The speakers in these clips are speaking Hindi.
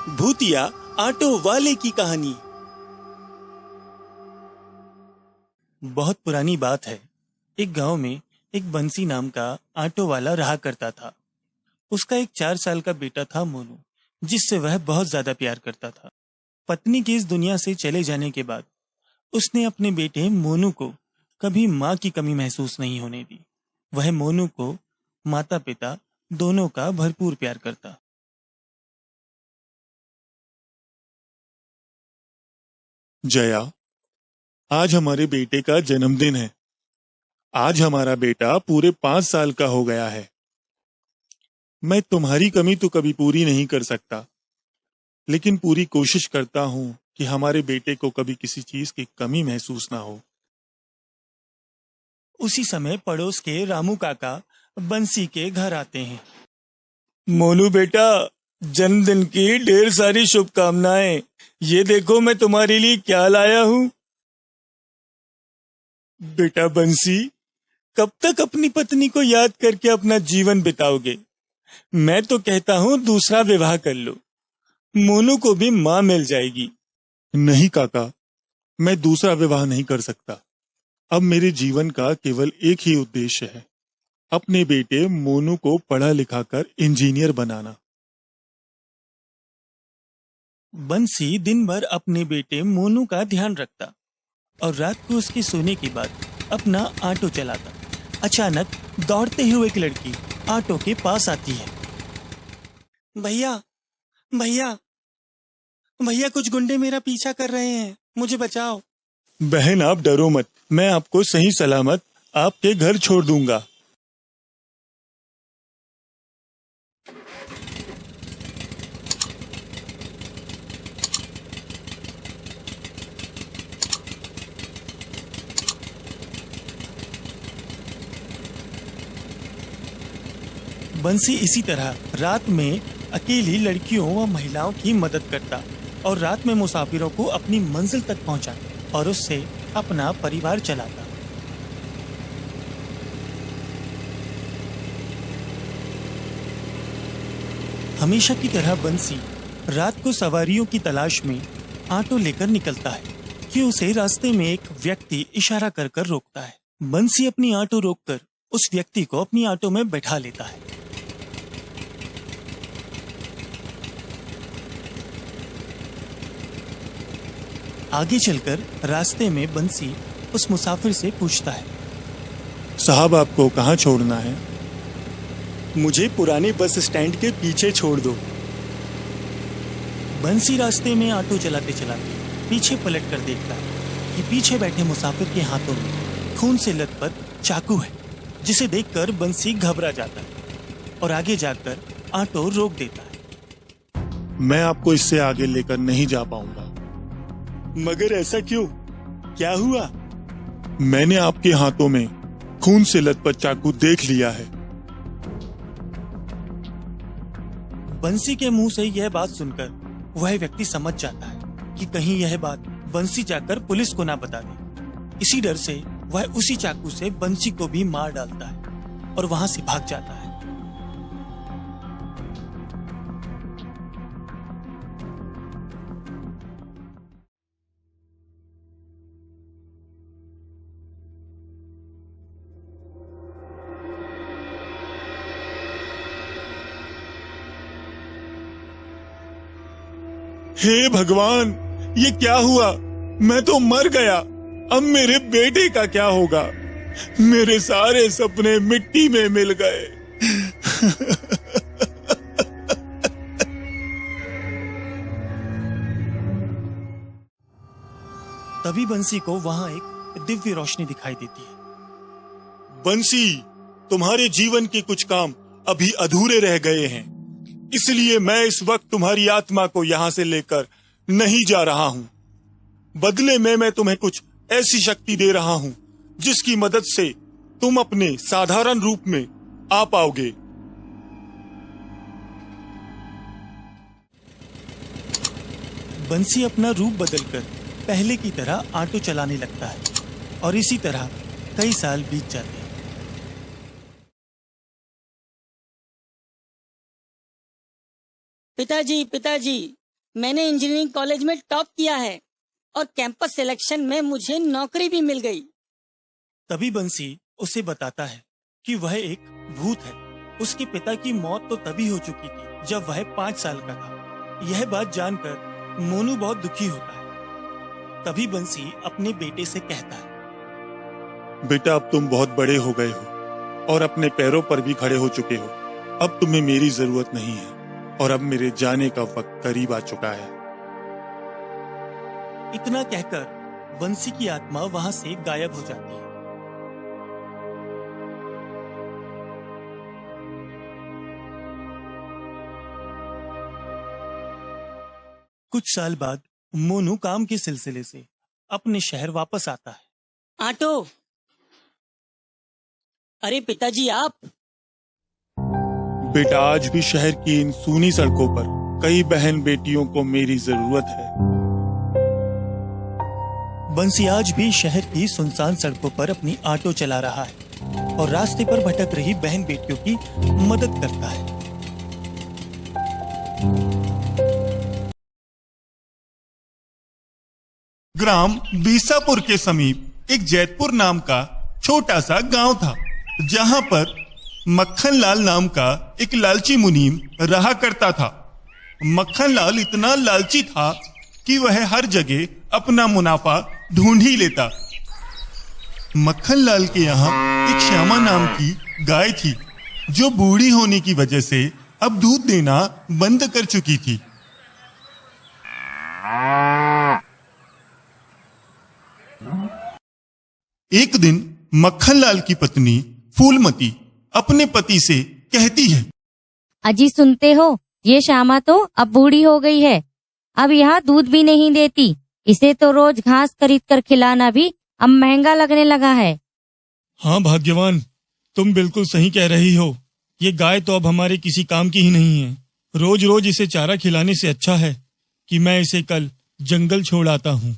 भूतिया ऑटो वाले की कहानी। बहुत पुरानी बात है। एक गांव में एक बंसी नाम का ऑटो वाला रहा करता था। उसका एक 4 साल का बेटा था मोनू, जिससे वह बहुत ज्यादा प्यार करता था। पत्नी के इस दुनिया से चले जाने के बाद उसने अपने बेटे मोनू को कभी माँ की कमी महसूस नहीं होने दी। वह मोनू को माता पिता दोनों का भरपूर प्यार करता। जया, आज हमारे बेटे का जन्मदिन है। आज हमारा बेटा पूरे 5 साल का हो गया है। मैं तुम्हारी कमी तो कभी पूरी नहीं कर सकता, लेकिन पूरी कोशिश करता हूँ कि हमारे बेटे को कभी किसी चीज की कमी महसूस ना हो। उसी समय पड़ोस के रामू काका बंसी के घर आते हैं। मोनू बेटा, जन्मदिन की ढेर सारी शुभकामनाएं। ये देखो मैं तुम्हारे लिए क्या लाया हूँ। बेटा बंसी, कब तक अपनी पत्नी को याद करके अपना जीवन बिताओगे? मैं तो कहता हूँ दूसरा विवाह कर लो, मोनू को भी माँ मिल जाएगी। नहीं काका, मैं दूसरा विवाह नहीं कर सकता। अब मेरे जीवन का केवल एक ही उद्देश्य है, अपने बेटे मोनू को पढ़ा लिखा कर इंजीनियर बनाना। बंसी दिन भर अपने बेटे मोनू का ध्यान रखता और रात को उसके सोने के बाद अपना ऑटो चलाता। अचानक दौड़ते हुए एक लड़की ऑटो के पास आती है। भैया, भैया, भैया, कुछ गुंडे मेरा पीछा कर रहे हैं, मुझे बचाओ। बहन, आप डरो मत, मैं आपको सही सलामत आपके घर छोड़ दूंगा। बंसी इसी तरह रात में अकेली लड़कियों व महिलाओं की मदद करता और रात में मुसाफिरों को अपनी मंजिल तक पहुंचाता और उससे अपना परिवार चलाता। हमेशा की तरह बंसी रात को सवारियों की तलाश में ऑटो लेकर निकलता है कि उसे रास्ते में एक व्यक्ति इशारा कर कर रोकता है। बंसी अपनी ऑटो रोककर उस व्यक्ति को अपनी ऑटो में बैठा लेता है। आगे चलकर रास्ते में बंसी उस मुसाफिर से पूछता है, साहब, आपको कहाँ छोड़ना है? मुझे पुराने बस स्टैंड के पीछे छोड़ दो। बंसी रास्ते में ऑटो चलाते चलाते पीछे पलट कर देखता है कि पीछे बैठे मुसाफिर के हाथों में खून से लथपथ चाकू है, जिसे देखकर बंसी घबरा जाता है और आगे जाकर ऑटो रोक देता है। मैं आपको इससे आगे लेकर नहीं जा पाऊंगा। मगर ऐसा क्यों? क्या हुआ? मैंने आपके हाथों में खून से लथपथ चाकू देख लिया है। बंसी के मुंह से यह बात सुनकर वह व्यक्ति समझ जाता है कि कहीं यह बात बंसी जाकर पुलिस को ना बता दे। इसी डर से वह उसी चाकू से बंसी को भी मार डालता है और वहां से भाग जाता है। हे भगवान, ये क्या हुआ? मैं तो मर गया। अब मेरे बेटे का क्या होगा? मेरे सारे सपने मिट्टी में मिल गए। तभी बंसी को वहां एक दिव्य रोशनी दिखाई देती है। बंसी, तुम्हारे जीवन के कुछ काम अभी अधूरे रह गए हैं, इसलिए मैं इस वक्त तुम्हारी आत्मा को यहाँ से लेकर नहीं जा रहा हूँ। बदले में मैं तुम्हें कुछ ऐसी शक्ति दे रहा हूँ जिसकी मदद से तुम अपने साधारण रूप में आ पाओगे। बंसी अपना रूप बदलकर पहले की तरह ऑटो चलाने लगता है और इसी तरह कई साल बीत जाते हैं। पिताजी, पिताजी, मैंने इंजीनियरिंग कॉलेज में टॉप किया है और कैंपस सिलेक्शन में मुझे नौकरी भी मिल गई। तभी बंसी उसे बताता है कि वह एक भूत है। उसके पिता की मौत तो तभी हो चुकी थी जब वह 5 साल का था। यह बात जानकर मोनू बहुत दुखी होता है। तभी बंसी अपने बेटे से कहता है, बेटा, अब तुम बहुत बड़े हो गए हो और अपने पैरों पर भी खड़े हो चुके हो। अब तुम्हें मेरी जरूरत नहीं है और अब मेरे जाने का वक्त करीब आ चुका है। इतना कहकर बंसी की आत्मा वहां से गायब हो जाती है। कुछ साल बाद मोनू काम के सिलसिले से अपने शहर वापस आता है। आटो, अरे पिताजी आप। बेटा, आज भी शहर की इन सूनी सड़कों पर कई बहन बेटियों को मेरी जरूरत है। बंसी आज भी शहर की सुनसान सड़कों पर अपनी ऑटो चला रहा है और रास्ते पर भटक रही बहन बेटियों की मदद करता है। ग्राम बीसापुर के समीप एक जैतपुर नाम का छोटा सा गांव था, जहां पर मक्खन लाल नाम का एक लालची मुनीम रहा करता था। मक्खन लाल इतना लालची था कि वह हर जगह अपना मुनाफा ढूंढ ही लेता। मक्खन लाल के यहाँ एक श्यामा नाम की गाय थी, जो बूढ़ी होने की वजह से अब दूध देना बंद कर चुकी थी। एक दिन मक्खन लाल की पत्नी फूलमती अपने पति से कहती है, अजी सुनते हो, ये श्यामा तो अब बूढ़ी हो गई है, अब यहाँ दूध भी नहीं देती। इसे तो रोज घास खरीद कर खिलाना भी अब महंगा लगने लगा है। हाँ भाग्यवान, तुम बिल्कुल सही कह रही हो। ये गाय तो अब हमारे किसी काम की ही नहीं है। रोज रोज इसे चारा खिलाने से अच्छा है कि मैं इसे कल जंगल छोड़ आता हूँ।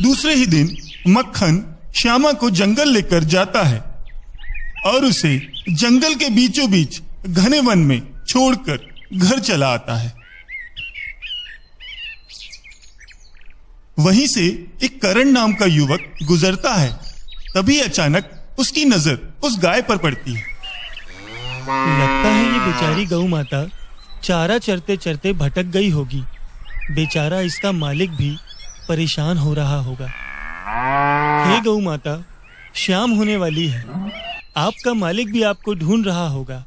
दूसरे ही दिन मक्खन श्यामा को जंगल लेकर जाता है और उसे जंगल के बीचों बीच घने वन में छोड़कर घर चला आता है। वहीं से एक करण नाम का युवक गुजरता है। तभी अचानक उसकी नजर उस गाय पर पड़ती है। लगता है ये बेचारी गौ माता चारा चरते चरते भटक गई होगी। बेचारा इसका मालिक भी परेशान हो रहा होगा। हे गौ माता, शाम होने वाली है। आपका मालिक भी आपको ढूंढ रहा होगा।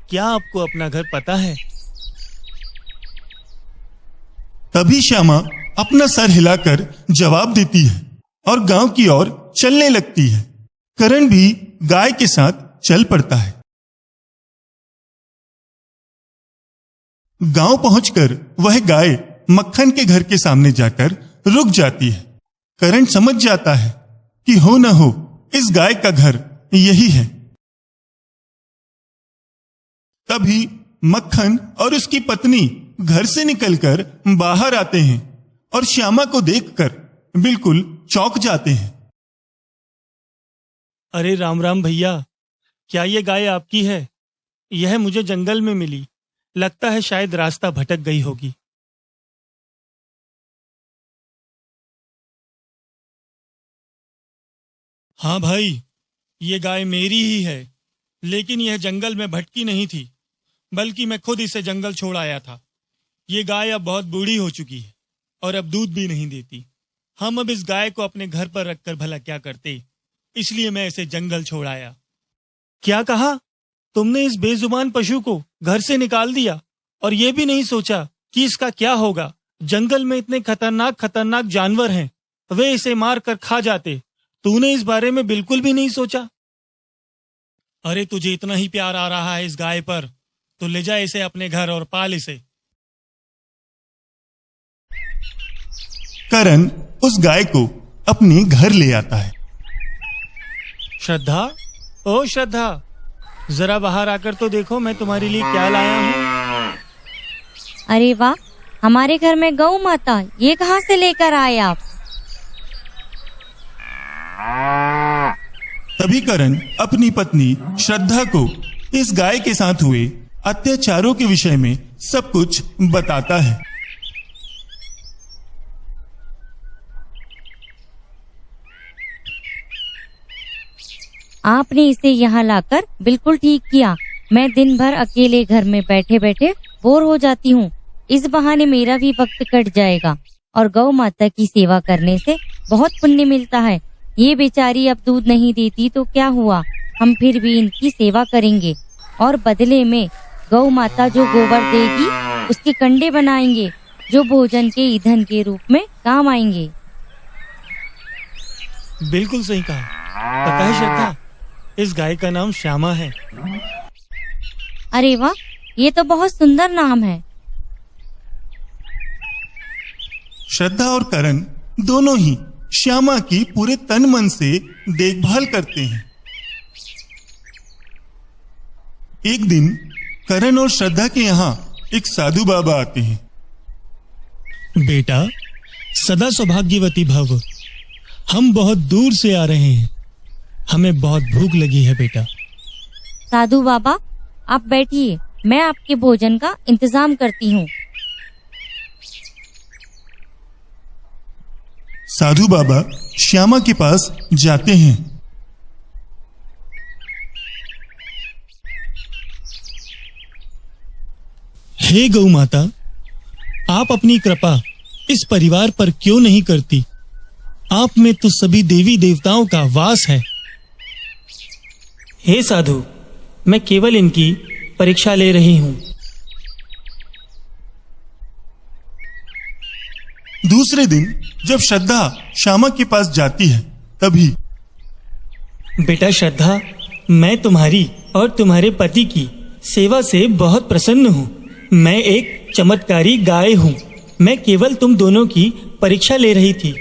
क्या आपको अपना घर पता है? तभी श्यामा अपना सर हिलाकर जवाब देती है और गांव की ओर चलने लगती है। करण भी गाय के साथ चल पड़ता है। गांव पहुंचकर वह गाय मक्खन के घर के सामने जाकर रुक जाती है। करण समझ जाता है कि हो न हो इस गाय का घर यही है। तभी मक्खन और उसकी पत्नी घर से निकलकर बाहर आते हैं और श्यामा को देखकर बिल्कुल चौंक जाते हैं। अरे राम राम भैया, क्या ये गाय आपकी है? यह मुझे जंगल में मिली। लगता है शायद रास्ता भटक गई होगी। हाँ भाई, ये गाय मेरी ही है, लेकिन यह जंगल में भटकी नहीं थी, बल्कि मैं खुद इसे जंगल छोड़ आया था। ये गाय अब बहुत बूढ़ी हो चुकी है और अब दूध भी नहीं देती। हम अब इस गाय को अपने घर पर रखकर भला क्या करते, इसलिए मैं इसे जंगल छोड़ आया। क्या कहा? तुमने इस बेजुबान पशु को घर से निकाल दिया और ये भी नहीं सोचा कि इसका क्या होगा? जंगल में इतने खतरनाक खतरनाक जानवर हैं, वे इसे मार कर खा जाते। तूने इस बारे में बिल्कुल भी नहीं सोचा। अरे तुझे इतना ही प्यार आ रहा है इस गाय पर, तो ले जा इसे अपने घर और पाल इसे। करण उस गाय को अपने घर ले आता है। श्रद्धा, ओ श्रद्धा, जरा बाहर आकर तो देखो मैं तुम्हारे लिए क्या लाया हूँ। अरे वाह, हमारे घर में गौ माता, ये कहाँ से लेकर आए आप? तभी करण अपनी पत्नी श्रद्धा को इस गाय के साथ हुए अत्याचारों के विषय में सब कुछ बताता है। आपने इसे यहाँ लाकर बिल्कुल ठीक किया। मैं दिन भर अकेले घर में बैठे बैठे बोर हो जाती हूँ। इस बहाने मेरा भी वक्त कट जाएगा और गौ माता की सेवा करने से बहुत पुण्य मिलता है। ये बेचारी अब दूध नहीं देती तो क्या हुआ, हम फिर भी इनकी सेवा करेंगे और बदले में गौ माता जो गोबर देगी उसके कंडे बनाएंगे जो भोजन के ईंधन के रूप में काम आएंगे। बिल्कुल सही कहा। पता है श्रद्धा, इस गाय का नाम श्यामा है। अरे वाह, ये तो बहुत सुंदर नाम है। श्रद्धा और करण दोनों ही श्यामा की पूरे तन मन से देखभाल करते हैं। एक दिन करण और श्रद्धा के यहाँ एक साधु बाबा आते हैं। बेटा, सदा सौभाग्यवती भव। हम बहुत दूर से आ रहे हैं, हमें बहुत भूख लगी है बेटा। साधु बाबा, आप बैठिए, मैं आपके भोजन का इंतजाम करती हूँ। साधु बाबा श्यामा के पास जाते हैं। हे गौ माता, आप अपनी कृपा इस परिवार पर क्यों नहीं करती? आप में तो सभी देवी देवताओं का वास है। हे साधु, मैं केवल इनकी परीक्षा ले रही हूँ। दूसरे दिन जब श्रद्धा श्यामा के पास जाती है तभी बेटा श्रद्धा, मैं तुम्हारी और तुम्हारे पति की सेवा से बहुत प्रसन्न हूँ। मैं एक चमत्कारी गाय हूँ। मैं केवल तुम दोनों की परीक्षा ले रही थी।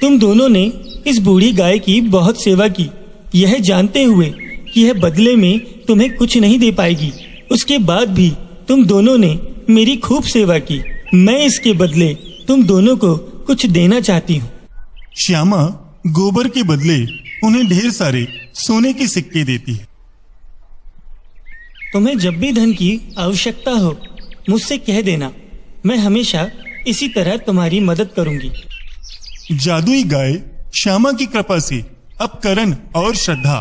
तुम दोनों ने इस बूढ़ी गाय की बहुत सेवा की, यह जानते हुए कि यह बदले में तुम्हें कुछ नहीं दे पाएगी। उसके बाद भी तुम दोनों ने मेरी खूब सेवा की। मैं इसके बदले तुम दोनों को कुछ देना चाहती हूँ। श्यामा गोबर के बदले उन्हें ढेर सारे सोने के सिक्के देती है। तुम्हें जब भी धन की आवश्यकता हो मुझसे कह देना, मैं हमेशा इसी तरह तुम्हारी मदद करूंगी। जादुई गाय श्यामा की कृपा से अब करण और श्रद्धा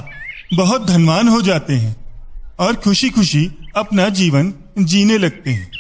बहुत धनवान हो जाते हैं और खुशी खुशी अपना जीवन जीने लगते हैं।